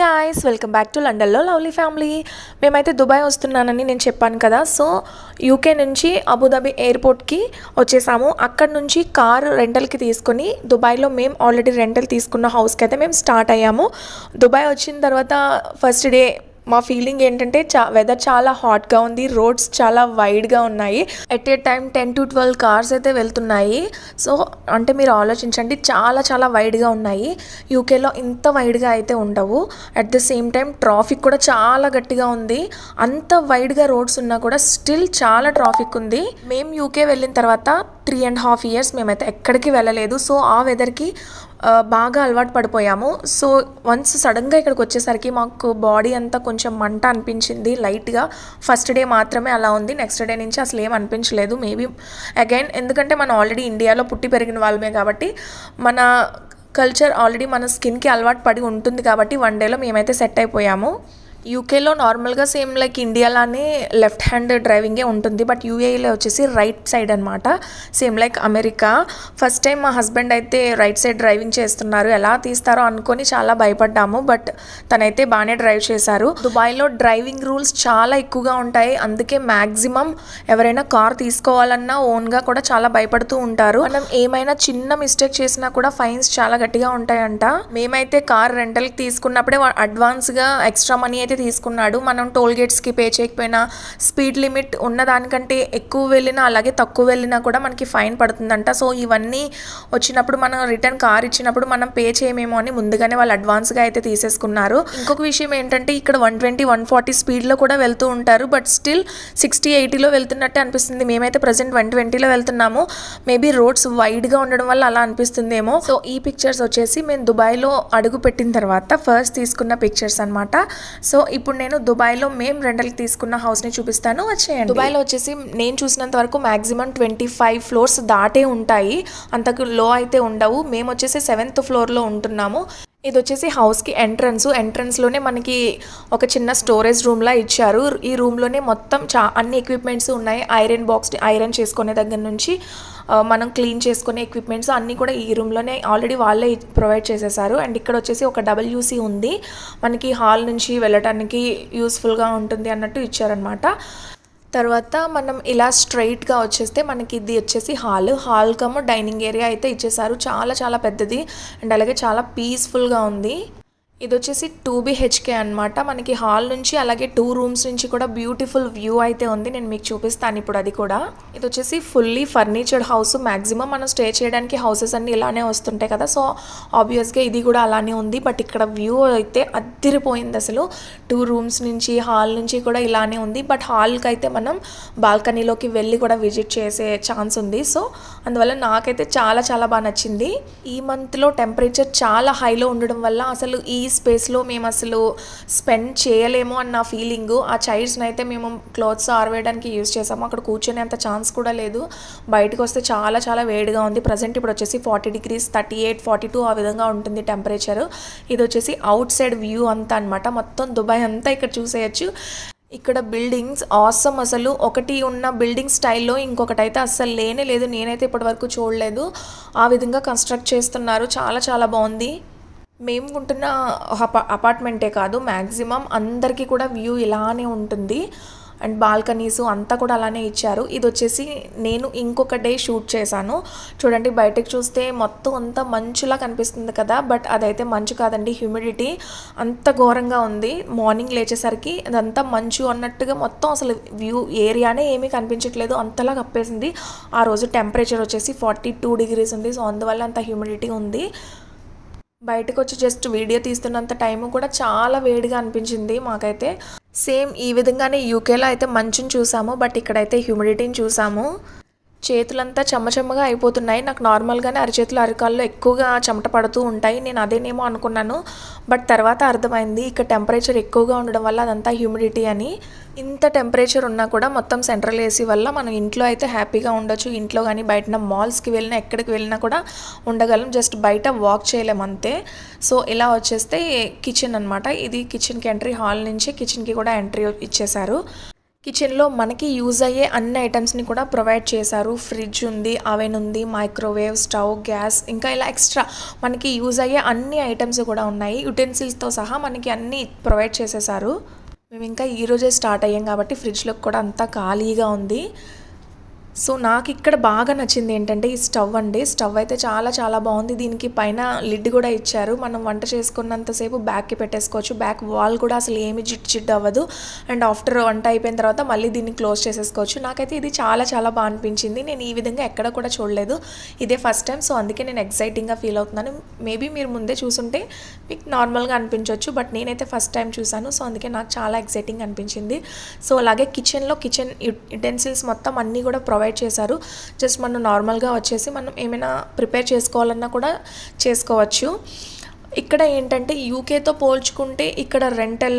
guys, welcome back to లండన్లో lovely family. మేమైతే Dubai వస్తున్నానని నేను చెప్పాను కదా. సో యూకే నుంచి అబుదాబి ఎయిర్పోర్ట్కి వచ్చేసాము. అక్కడ నుంచి కారు రెంటల్కి తీసుకొని దుబాయ్లో మేము ఆల్రెడీ రెంటల్ తీసుకున్న హౌస్కి అయితే మేము స్టార్ట్ అయ్యాము. దుబాయ్ వచ్చిన తర్వాత ఫస్ట్ డే మా ఫీలింగ్ ఏంటంటే వెదర్ చాలా హాట్గా ఉంది, రోడ్స్ చాలా వైడ్గా ఉన్నాయి. At a time 10 to 12 cars అయితే వెళ్తున్నాయి. సో అంటే మీరు ఆలోచించండి, చాలా చాలా వైడ్గా ఉన్నాయి. యూకేలో ఇంత వైడ్గా అయితే ఉండవు. At the same time traffic కూడా చాలా గట్టిగా ఉంది. అంత వైడ్గా రోడ్స్ ఉన్నా కూడా స్టిల్ చాలా ట్రాఫిక్ ఉంది. మేము యూకే వెళ్ళిన తర్వాత 3.5 years మేమైతే ఎక్కడికి వెళ్ళలేదు. సో ఆ వెదర్కి బాగా అలవాటు పడిపోయాము. సో వన్స్ సడన్గా ఇక్కడికి వచ్చేసరికి మాకు బాడీ అంతా కొంచెం మంట అనిపించింది లైట్గా. ఫస్ట్ డే మాత్రమే అలా ఉంది, నెక్స్ట్ డే నుంచి అసలు ఏం అనిపించలేదు. మేబీ అగైన్ ఎందుకంటే మనం ఆల్రెడీ ఇండియాలో పుట్టి పెరిగిన వాళ్ళమే కాబట్టి మన కల్చర్ ఆల్రెడీ మన స్కిన్కి అలవాటు పడి ఉంటుంది కాబట్టి 1 డేలో మేమైతే సెట్ అయిపోయాము. యూకేలో నార్మల్గా సేమ్ లైక్ ఇండియాలానే లెఫ్ట్ హ్యాండ్ డ్రైవింగే ఉంటుంది, బట్ యూఏఈలో వచ్చేసి రైట్ సైడ్ అనమాట, same like America. First time మా హస్బెండ్ అయితే రైట్ సైడ్ డ్రైవింగ్ చేస్తున్నారు, ఎలా తీస్తారో అనుకొని చాలా భయపడ్డాము, బట్ తనైతే బాగానే డ్రైవ్ చేశారు. దుబాయ్లో డ్రైవింగ్ రూల్స్ చాలా ఎక్కువగా ఉంటాయి, అందుకే మ్యాక్సిమం ఎవరైనా కార్ తీసుకోవాలన్నా ఓన్గా కూడా చాలా భయపడుతూ ఉంటారు. మనం ఏమైనా చిన్న మిస్టేక్ చేసినా కూడా ఫైన్స్ చాలా గట్టిగా ఉంటాయంట. మేమైతే కార్ రెంటల్కి తీసుకున్నప్పుడే అడ్వాన్స్గా ఎక్స్ట్రా మనీ అయితే తీసుకున్నాడు. మనం టోల్ గేట్స్కి పే చేయకపోయినా, స్పీడ్ లిమిట్ ఉన్న దానికంటే ఎక్కువ వెళ్ళినా అలాగే తక్కువ వెళ్ళినా కూడా మనకి ఫైన్ పడుతుందంట. సో ఇవన్నీ వచ్చినప్పుడు మనం రిటర్న్ కార్ ఇచ్చినప్పుడు మనం పే చేయమేమో అని ముందుగానే వాళ్ళు అడ్వాన్స్గా అయితే తీసేసుకున్నారు. ఇంకొక విషయం ఏంటంటే ఇక్కడ 120, 140 స్పీడ్లో కూడా వెళ్తూ ఉంటారు, బట్ స్టిల్ 60, 80లో వెళ్తున్నట్టే అనిపిస్తుంది. మేమైతే ప్రజెంట్ 120లో వెళ్తున్నాము. మేబీ రోడ్స్ వైడ్గా ఉండడం వల్ల అలా అనిపిస్తుందేమో. సో ఈ పిక్చర్స్ వచ్చేసి మేము దుబాయ్లో అడుగు పెట్టిన తర్వాత ఫస్ట్ తీసుకున్న పిక్చర్స్ అనమాట. సో ఇప్పుడు నేను దుబాయ్లో మేము రెంటల్కి తీసుకున్న హౌస్ని చూపిస్తాను, వచ్చేయండి. దుబాయ్లో వచ్చేసి నేను చూసినంత వరకు మ్యాక్సిమం 25 floors దాటే ఉంటాయి, అంతకు లో అయితే ఉండవు. మేము వచ్చేసి 7th floorలో ఉంటున్నాము. ఇది వచ్చేసి హౌస్కి ఎంట్రన్స్లోనే మనకి ఒక చిన్న స్టోరేజ్ రూమ్లా ఇచ్చారు. ఈ రూమ్లోనే మొత్తం అన్ని ఎక్విప్మెంట్స్ ఉన్నాయి. ఐరన్ బాక్స్, ఐరన్ చేసుకునే దగ్గర నుంచి మనం క్లీన్ చేసుకునే ఎక్విప్మెంట్స్ అన్నీ కూడా ఈ రూమ్లోనే ఆల్రెడీ వాళ్ళే ప్రొవైడ్ చేసేసారు. అండ్ ఇక్కడ వచ్చేసి ఒక WC ఉంది, మనకి హాల్ నుంచి వెళ్ళటానికి యూస్ఫుల్గా ఉంటుంది అన్నట్టు ఇచ్చారనమాట. తర్వాత మనం ఇలా స్ట్రైట్గా వచ్చేస్తే మనకి ఇది వచ్చేసి హాల్ కమ్ డైనింగ్ ఏరియా అయితే ఇచ్చేసారు. చాలా చాలా పెద్దది అండ్ అలాగే చాలా పీస్ఫుల్గా ఉంది. ఇది వచ్చేసి 2 BHK అనమాట. మనకి హాల్ నుంచి అలాగే 2 rooms నుంచి కూడా బ్యూటిఫుల్ వ్యూ అయితే ఉంది. నేను మీకు చూపిస్తాను ఇప్పుడు అది కూడా. ఇది వచ్చేసి ఫుల్లీ ఫర్నిచర్డ్ హౌస్. మ్యాక్సిమం మనం స్టే చేయడానికి హౌసెస్ అన్నీ ఇలానే వస్తుంటాయి కదా, సో ఆబ్వియస్గా ఇది కూడా అలానే ఉంది. బట్ ఇక్కడ వ్యూ అయితే అద్దిరిపోయింది అసలు. 2 rooms నుంచి హాల్ నుంచి కూడా ఇలానే ఉంది. బట్ హాల్కి అయితే మనం బాల్కనీలోకి వెళ్ళి కూడా విజిట్ చేసే ఛాన్స్ ఉంది. సో అందువల్ల నాకైతే చాలా చాలా బాగా నచ్చింది. ఈ మంత్లో టెంపరేచర్ చాలా హైలో ఉండడం వల్ల అసలు ఈ స్పేస్లో మేము అసలు స్పెండ్ చేయలేము అన్న ఫీలింగు. ఆ చైర్స్ని అయితే మేము క్లాత్స్ ఆరవేయడానికి యూజ్ చేసాము, అక్కడ కూర్చొనే అంత ఛాన్స్ కూడా లేదు. బయటకు వస్తే చాలా చాలా వేడిగా ఉంది. ప్రజెంట్ ఇప్పుడు వచ్చేసి 40 degrees, 38, 42 ఆ విధంగా ఉంటుంది టెంపరేచర్. ఇది వచ్చేసి అవుట్ సైడ్ వ్యూ అంతా అనమాట. మొత్తం దుబాయ్ అంతా ఇక్కడ చూసేయచ్చు. ఇక్కడ బిల్డింగ్స్ ఆసమ్, అసలు ఒకటి ఉన్న బిల్డింగ్ స్టైల్లో ఇంకొకటి అయితే అస్సలు లేనే లేదు, నేనైతే ఇప్పటివరకు చూడలేదు. ఆ విధంగా కన్స్ట్రక్ట్ చేస్తున్నారు, చాలా చాలా బాగుంది. మేము ఉంటున్న అపార్ట్మెంటే కాదు, మ్యాక్సిమం అందరికీ కూడా వ్యూ ఇలానే ఉంటుంది. అండ్ బాల్కనీస్ అంతా కూడా అలానే ఇచ్చారు. ఇది వచ్చేసి నేను ఇంకొక డే షూట్ చేశాను. చూడండి, బయటకు చూస్తే మొత్తం అంతా మంచులా కనిపిస్తుంది కదా, బట్ అదైతే మంచు కాదండి, హ్యూమిడిటీ అంత ఘోరంగా ఉంది. మార్నింగ్ లేచేసరికి అదంతా మంచు అన్నట్టుగా మొత్తం అసలు వ్యూ ఏరియానే ఏమీ కనిపించట్లేదు, అంతలా కప్పేసింది. ఆ రోజు టెంపరేచర్ వచ్చేసి 42 degrees ఉంది. సో అందువల్ల అంత హ్యూమిడిటీ ఉంది. బయటకు వచ్చి జస్ట్ వీడియో తీస్తున్నంత టైము కూడా చాలా వేడిగా అనిపించింది మాకైతే. సేమ్ ఈ విధంగానే యూకేలో అయితే మంచుని చూసాము, బట్ ఇక్కడైతే హ్యూమిడిటీని చూసాము. చేతులంతా చెమ్మచెమ్మగా అయిపోతున్నాయి. నాకు నార్మల్గానే అరిచేతులు అరికాల్లో ఎక్కువగా చెమట పడుతూ ఉంటాయి, నేను అదేనేమో అనుకున్నాను. బట్ తర్వాత అర్థమైంది ఇక్కడ టెంపరేచర్ ఎక్కువగా ఉండడం వల్ల అదంతా హ్యూమిడిటీ అని. ఇంత టెంపరేచర్ ఉన్నా కూడా మొత్తం సెంట్రల్ ఏసీ వల్ల మనం ఇంట్లో అయితే హ్యాపీగా ఉండొచ్చు. ఇంట్లో కానీ బయట మాల్స్కి వెళ్ళినా ఎక్కడికి వెళ్ళినా కూడా ఉండగలం, జస్ట్ బయట వాక్ చేయలేము అంతే. సో ఇలా వచ్చేస్తే కిచెన్ అనమాట. ఇది కిచెన్కి ఎంట్రీ, హాల్ నుంచి కిచెన్కి కూడా ఎంట్రీ ఇచ్చేసారు. కిచెన్లో మనకి యూజ్ అయ్యే అన్ని ఐటమ్స్ని కూడా ప్రొవైడ్ చేశారు. ఫ్రిడ్జ్ ఉంది, అవెన్ ఉంది, మైక్రోవేవ్, స్టవ్, గ్యాస్, ఇంకా ఇలా ఎక్స్ట్రా మనకి యూజ్ అయ్యే అన్ని ఐటమ్స్ కూడా ఉన్నాయి. యుటెన్సిల్స్తో సహా మనకి అన్నీ ప్రొవైడ్ చేసేసారు. మేము ఇంకా ఈరోజే స్టార్ట్ అయ్యాం కాబట్టి ఫ్రిడ్జ్లో కూడా అంతా ఖాళీగా ఉంది. సో నాకు ఇక్కడ బాగా నచ్చింది ఏంటంటే ఈ స్టవ్ అండి. స్టవ్ అయితే చాలా చాలా బాగుంది. దీనికి పైన లిడ్ కూడా ఇచ్చారు. మనం వంట చేసుకున్నంతసేపు బ్యాక్కి పెట్టేసుకోవచ్చు. బ్యాక్ వాల్ కూడా అసలు ఏమి జిడ్ అవ్వదు. అండ్ ఆఫ్టర్ వంట అయిపోయిన తర్వాత మళ్ళీ దీన్ని క్లోజ్ చేసేసుకోవచ్చు. నాకైతే ఇది చాలా చాలా బాగా అనిపించింది. నేను ఈ విధంగా ఎక్కడ కూడా చూడలేదు. ఇదే ఫస్ట్ టైం. సో అందుకే నేను ఎక్సైటింగ్గా ఫీల్ అవుతున్నాను. మేబీ మీరు ముందే చూసుంటే మీకు నార్మల్గా అనిపించవచ్చు, బట్ నేనైతే ఫస్ట్ టైం చూసాను. సో అందుకే నాకు చాలా ఎక్సైటింగ్ అనిపించింది. సో అలాగే కిచెన్ యుటెన్సిల్స్ మొత్తం అన్నీ కూడా ప్రొవైడ్ చేశారు. జస్ట్ మనం నార్మల్గా వచ్చేసి మనం ఏమైనా ప్రిపేర్ చేసుకోవాలన్నా కూడా చేసుకోవచ్చు. ఇక్కడ ఏంటంటే యూకేతో పోల్చుకుంటే ఇక్కడ రెంటల్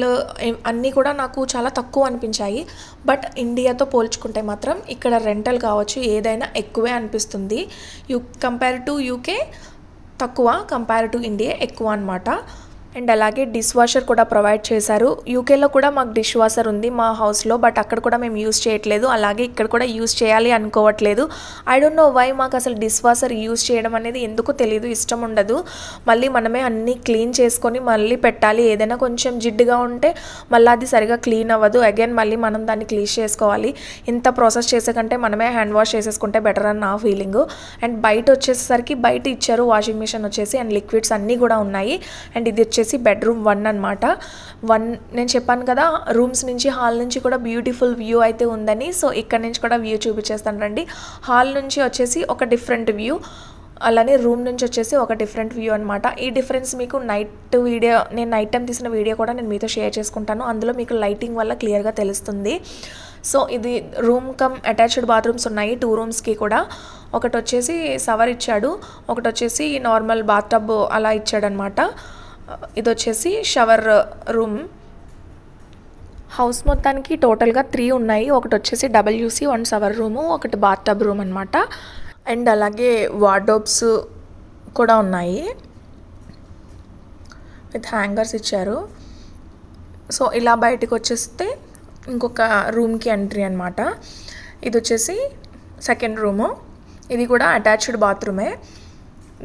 అన్నీ కూడా నాకు చాలా తక్కువ అనిపించాయి. బట్ ఇండియాతో పోల్చుకుంటే మాత్రం ఇక్కడ రెంటల్ కావచ్చు ఏదైనా ఎక్కువే అనిపిస్తుంది. కంపేర్ టు యూకే తక్కువ, కంపేర్ టు ఇండియా ఎక్కువ అనమాట. అండ్ అలాగే డిష్ వాషర్ కూడా ప్రొవైడ్ చేశారు. యూకేలో కూడా మాకు డిష్ వాషర్ ఉంది మా హౌస్లో, బట్ అక్కడ కూడా మేము యూజ్ చేయట్లేదు. అలాగే ఇక్కడ కూడా యూజ్ చేయాలి అనుకోవట్లేదు. I don't know why. మాకు అసలు డిష్ వాషర్ యూజ్ చేయడం అనేది ఎందుకో తెలియదు, ఇష్టం ఉండదు. మళ్ళీ మనమే అన్నీ క్లీన్ చేసుకొని మళ్ళీ పెట్టాలి. ఏదైనా కొంచెం జిడ్డుగా ఉంటే మళ్ళీ అది సరిగా క్లీన్ అవ్వదు. అగైన్ మళ్ళీ మనం దాన్ని క్లీన్ చేసుకోవాలి. ఇంత ప్రాసెస్ చేసే కంటే మనమే హ్యాండ్ వాష్ చేసేసుకుంటే బెటర్ అని నా ఫీలింగ్. అండ్ బయట వచ్చేసరికి బయట ఇచ్చారు వాషింగ్ మిషన్ వచ్చేసి, అండ్ లిక్విడ్స్ అన్నీ కూడా ఉన్నాయి. అండ్ ఇది వచ్చేసి బెడ్రూమ్ 1 అనమాట. 1 నేను చెప్పాను కదా రూమ్స్ నుంచి హాల్ నుంచి కూడా బ్యూటిఫుల్ వ్యూ అయితే ఉందని. సో ఇక్కడ నుంచి కూడా వ్యూ చూపించేస్తాను రండి. హాల్ నుంచి వచ్చేసి ఒక డిఫరెంట్ వ్యూ, అలానే రూమ్ నుంచి వచ్చేసి ఒక డిఫరెంట్ వ్యూ అనమాట. ఈ డిఫరెన్స్ మీకు నేను నైట్ టైం తీసిన వీడియో కూడా నేను మీతో షేర్ చేసుకుంటాను. అందులో మీకు లైటింగ్ వల్ల క్లియర్గా తెలుస్తుంది. సో ఇది రూమ్ కమ్ అటాచ్డ్ బాత్రూమ్స్ ఉన్నాయి 2 రూమ్స్కి కూడా. ఒకటి వచ్చేసి షవర్ ఇచ్చాడు, ఒకటి వచ్చేసి నార్మల్ బాత్ టబ్ అలా ఇచ్చాడనమాట. ఇది వచ్చేసి షవర్ రూమ్. హౌస్ మొత్తానికి టోటల్గా 3 ఉన్నాయి. ఒకటి వచ్చేసి WC 1 షవర్ రూము, ఒకటి బాత్ టబ్ రూమ్ అనమాట. అండ్ అలాగే వార్డ్రోబ్స్ కూడా ఉన్నాయి, విత్ హ్యాంగర్స్ ఇచ్చారు. సో ఇలా బయటకు వచ్చేస్తే ఇంకొక రూమ్కి ఎంట్రీ అనమాట. ఇది వచ్చేసి సెకండ్ రూము. ఇది కూడా అటాచ్డ్ బాత్రూమే.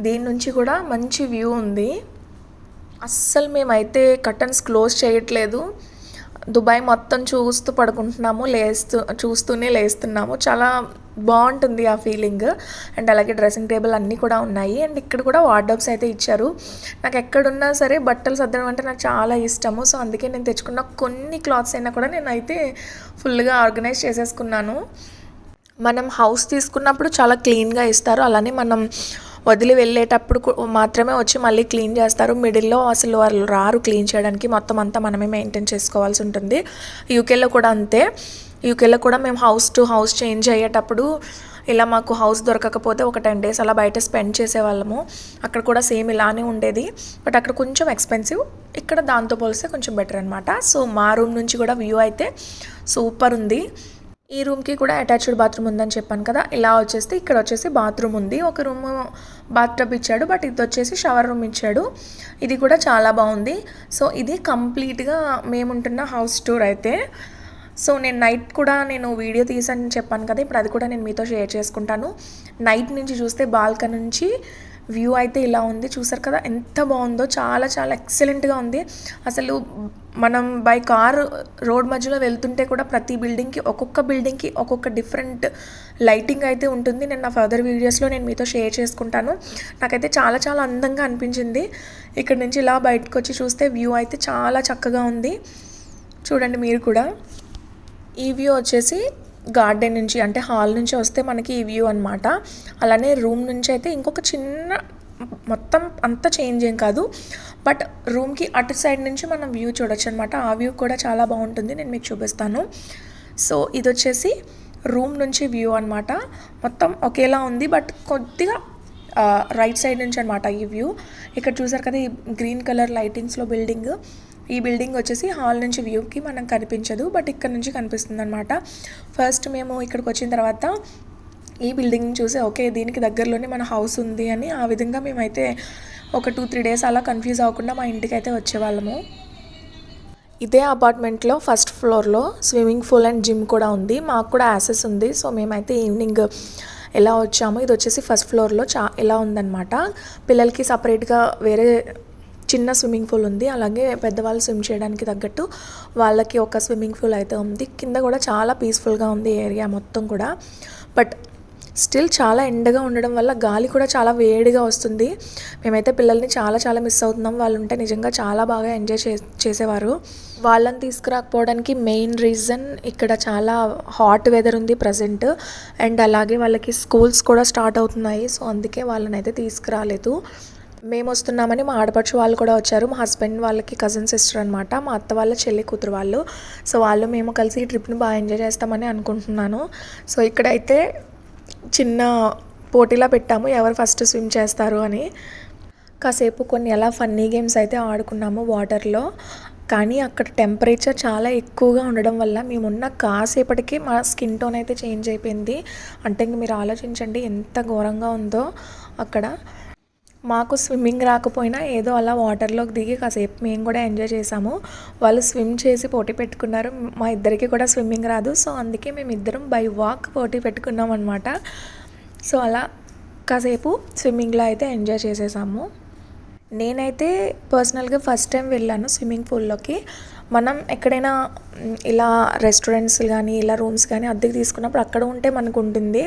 దీని నుంచి కూడా మంచి వ్యూ ఉంది. అస్సలు మేమైతే కర్టన్స్ క్లోజ్ చేయట్లేదు. దుబాయ్ మొత్తం చూస్తూ పడుకుంటున్నాము, చూస్తూనే లేస్తున్నాము. చాలా బాగుంటుంది ఆ ఫీలింగ్. అండ్ అలాగే డ్రెస్సింగ్ టేబుల్ అన్నీ కూడా ఉన్నాయి. అండ్ ఇక్కడ కూడా వార్డ్రోబ్స్ అయితే ఇచ్చారు. నాకు ఎక్కడున్నా సరే బట్టలు సర్దడం అంటే నాకు చాలా ఇష్టము. సో అందుకే నేను తెచ్చుకున్న కొన్ని క్లాత్స్ అయినా కూడా నేనైతే ఫుల్గా ఆర్గనైజ్ చేసేసుకున్నాను. మనం హౌస్ తీసుకున్నప్పుడు చాలా క్లీన్గా ఇస్తారు. అలానే మనం వదిలి వెళ్ళేటప్పుడు మాత్రమే వచ్చి మళ్ళీ క్లీన్ చేస్తారు. మిడిల్లో అసలు వాళ్ళు రారు క్లీన్ చేయడానికి. మొత్తం అంతా మనమే మెయింటైన్ చేసుకోవాల్సి ఉంటుంది. యూకేలో కూడా అంతే. యూకేలో కూడా మేము హౌస్ టు హౌస్ చేంజ్ అయ్యేటప్పుడు ఇలా మాకు హౌస్ దొరకకపోతే ఒక 10 days అలా బయట స్పెండ్ చేసేవాళ్ళము. అక్కడ కూడా సేమ్ ఇలానే ఉండేది, బట్ అక్కడ కొంచెం ఎక్స్పెన్సివ్, ఇక్కడ దాంతో పోలిస్తే కొంచెం బెటర్ అనమాట. సో మా రూమ్ నుంచి కూడా వ్యూ అయితే సూపర్ ఉంది. ఈ రూమ్కి కూడా అటాచ్డ్ బాత్రూమ్ ఉందని చెప్పాను కదా. ఇలా వచ్చేస్తే ఇక్కడ వచ్చేసి బాత్రూమ్ ఉంది. ఒక రూమ్ బాత్ టబ్ ఇచ్చాడు, బట్ ఇది వచ్చేసి షవర్ రూమ్ ఇచ్చాడు. ఇది కూడా చాలా బాగుంది. సో ఇది కంప్లీట్గా మేముంటున్న హౌస్ టూర్ అయితే. సో నేను నైట్ కూడా వీడియో తీసాను చెప్పాను కదా, ఇప్పుడు అది కూడా నేను మీతో షేర్ చేసుకుంటాను. నైట్ నుంచి చూస్తే బాల్కనీ నుంచి వ్యూ అయితే ఇలా ఉంది. చూసారు కదా ఎంత బాగుందో, చాలా చాలా ఎక్సలెంట్గా ఉంది. అసలు మనం బై కార్ రోడ్ మధ్యలో వెళ్తుంటే కూడా ప్రతి బిల్డింగ్కి ఒక్కొక్క డిఫరెంట్ లైటింగ్ అయితే ఉంటుంది. నేను నా ఫర్దర్ వీడియోస్లో నేను మీతో షేర్ చేసుకుంటాను. నాకైతే చాలా చాలా అందంగా అనిపించింది. ఇక్కడ నుంచి ఇలా బయటకు వచ్చి చూస్తే వ్యూ అయితే చాలా చక్కగా ఉంది. చూడండి మీరు కూడా. ఈ వ్యూ వచ్చేసి గార్డెన్ నుంచి అంటే హాల్ నుంచి వస్తే మనకి ఈ వ్యూ అనమాట. అలానే రూమ్ నుంచి అయితే ఇంకొక చిన్న, మొత్తం అంతా చేంజ్ ఏం కాదు, బట్ రూమ్కి అటు సైడ్ నుంచి మనం వ్యూ చూడొచ్చు అనమాట. ఆ వ్యూ కూడా చాలా బాగుంటుంది, నేను మీకు చూపిస్తాను. సో ఇది వచ్చేసి రూమ్ నుంచి వ్యూ అనమాట. మొత్తం ఒకేలా ఉంది, బట్ కొద్దిగా రైట్ సైడ్ నుంచి అనమాట ఈ వ్యూ. ఇక్కడ చూసారు కదా ఈ గ్రీన్ కలర్ లైటింగ్స్లో బిల్డింగ్. ఈ బిల్డింగ్ వచ్చేసి హాల్ నుంచి వ్యూకి మనకు కనిపించదు, బట్ ఇక్కడ నుంచి కనిపిస్తుంది అనమాట. ఫస్ట్ మేము ఇక్కడికి వచ్చిన తర్వాత ఈ బిల్డింగ్ చూసి ఓకే దీనికి దగ్గరలోనే మన హౌస్ ఉంది అని ఆ విధంగా మేమైతే ఒక 2-3 days అలా కన్ఫ్యూజ్ అవ్వకుండా మా ఇంటికి అయితే వచ్చేవాళ్ళము. ఇదే అపార్ట్మెంట్లో ఫస్ట్ ఫ్లోర్లో స్విమ్మింగ్ పూల్ అండ్ జిమ్ కూడా ఉంది. మాకు కూడా యాక్సెస్ ఉంది. సో మేమైతే ఈవినింగ్ ఎలా వచ్చాము, ఇది వచ్చేసి ఫస్ట్ ఫ్లోర్లో ఎలా ఉందన్నమాట. పిల్లలకి సపరేట్గా వేరే చిన్న స్విమ్మింగ్ పూల్ ఉంది, అలాగే పెద్దవాళ్ళు స్విమ్ చేయడానికి తగ్గట్టు వాళ్ళకి ఒక స్విమ్మింగ్ పూల్ అయితే ఉంది. కింద కూడా చాలా పీస్ఫుల్గా ఉంది ఏరియా మొత్తం కూడా. బట్ స్టిల్ చాలా ఎండగా ఉండడం వల్ల గాలి కూడా చాలా వేడిగా వస్తుంది. మేమైతే పిల్లల్ని చాలా మిస్ అవుతున్నాం. వాళ్ళు ఉంటే నిజంగా చాలా బాగా ఎంజాయ్ చేసేవారు. వాళ్ళని తీసుకురాకపోవడానికి మెయిన్ రీజన్ ఇక్కడ చాలా హాట్ వెదర్ ఉంది ప్రజెంట్, అండ్ అలాగే వాళ్ళకి స్కూల్స్ కూడా స్టార్ట్ అవుతున్నాయి. సో అందుకే వాళ్ళని అయితే తీసుకురాలేదు. మేము వస్తున్నామని మా ఆడపడుచు వాళ్ళు కూడా వచ్చారు. మా హస్బెండ్ వాళ్ళకి కజిన్ సిస్టర్ అనమాట, మా అత్త వాళ్ళ చెల్లి కూతురు వాళ్ళు. సో వాళ్ళు మేము కలిసి ఈ ట్రిప్ని బాగా ఎంజాయ్ చేస్తామని అనుకుంటున్నాను. సో ఇక్కడైతే చిన్న పోటీలా పెట్టాము, ఎవరు ఫస్ట్ స్విమ్ చేస్తారు అని. కాసేపు కొన్ని అలా ఫన్నీ గేమ్స్ అయితే ఆడుకున్నాము వాటర్లో. కానీ అక్కడ టెంపరేచర్ చాలా ఎక్కువగా ఉండడం వల్ల మేమున్న కాసేపటికి మా స్కిన్ టోన్ అయితే చేంజ్ అయిపోయింది. అంటే ఇంక మీరు ఆలోచించండి ఎంత ఘోరంగా ఉందో అక్కడ. మాకు స్విమ్మింగ్ రాకపోయినా ఏదో అలా వాటర్లోకి దిగి కాసేపు మేము కూడా ఎంజాయ్ చేసాము. వాళ్ళు స్విమ్ చేసి పోటీ పెట్టుకున్నారు. మా ఇద్దరికి కూడా స్విమ్మింగ్ రాదు. సో అందుకే మేము ఇద్దరం బై వాక్ పోటీ పెట్టుకున్నాం అనమాట. సో అలా కాసేపు స్విమ్మింగ్లో అయితే ఎంజాయ్ చేసేసాము. నేనైతే పర్సనల్గా ఫస్ట్ టైం వెళ్ళాను స్విమ్మింగ్ పూల్లోకి. మనం ఎక్కడైనా ఇలా రెస్టారెంట్స్ కానీ ఇలా రూమ్స్ కానీ అద్దెకి తీసుకున్నప్పుడు అక్కడ ఉంటే మనకు ఉంటుంది,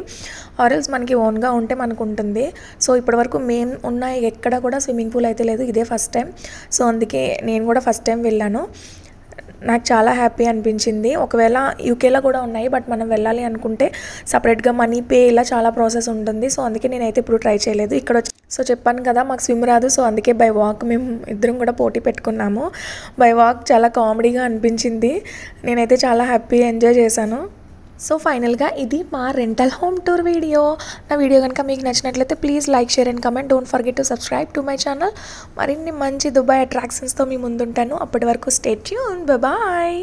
ఆర్ఎల్స్ మనకి ఓన్గా ఉంటే మనకు ఉంటుంది. సో ఇప్పటివరకు మేము ఉన్న ఎక్కడ కూడా స్విమ్మింగ్ పూల్ అయితే లేదు, ఇదే ఫస్ట్ టైం. సో అందుకే నేను కూడా ఫస్ట్ టైం వెళ్ళాను. నాకు చాలా హ్యాపీ అనిపించింది. ఒకవేళ యూకేలో కూడా ఉన్నాయి, బట్ మనం వెళ్ళాలి అనుకుంటే సపరేట్గా మనీ పే ఇలా చాలా ప్రాసెస్ ఉంటుంది. సో అందుకే నేనైతే ఇప్పుడు ట్రై చేయలేదు. ఇక్కడ సో చెప్పాను కదా మాకు స్విమ్ రాదు, సో అందుకే బై వాక్ మేము ఇద్దరం కూడా పోటీ పెట్టుకున్నాము. బై వాక్ చాలా కామెడీగా అనిపించింది. నేనైతే చాలా హ్యాపీ ఎంజాయ్ చేశాను. సో ఫైనల్గా ఇది మా రెంటల్ హోమ్ టూర్ వీడియో. నా వీడియో కనుక మీకు నచ్చినట్లయితే please like, share and comment. Don't forget to subscribe to my channel. మరిన్ని మంచి దుబాయ్ అట్రాక్షన్స్తో మీ ముందుంటాను. అప్పటి వరకు స్టే ట్యూన్. బాయ్.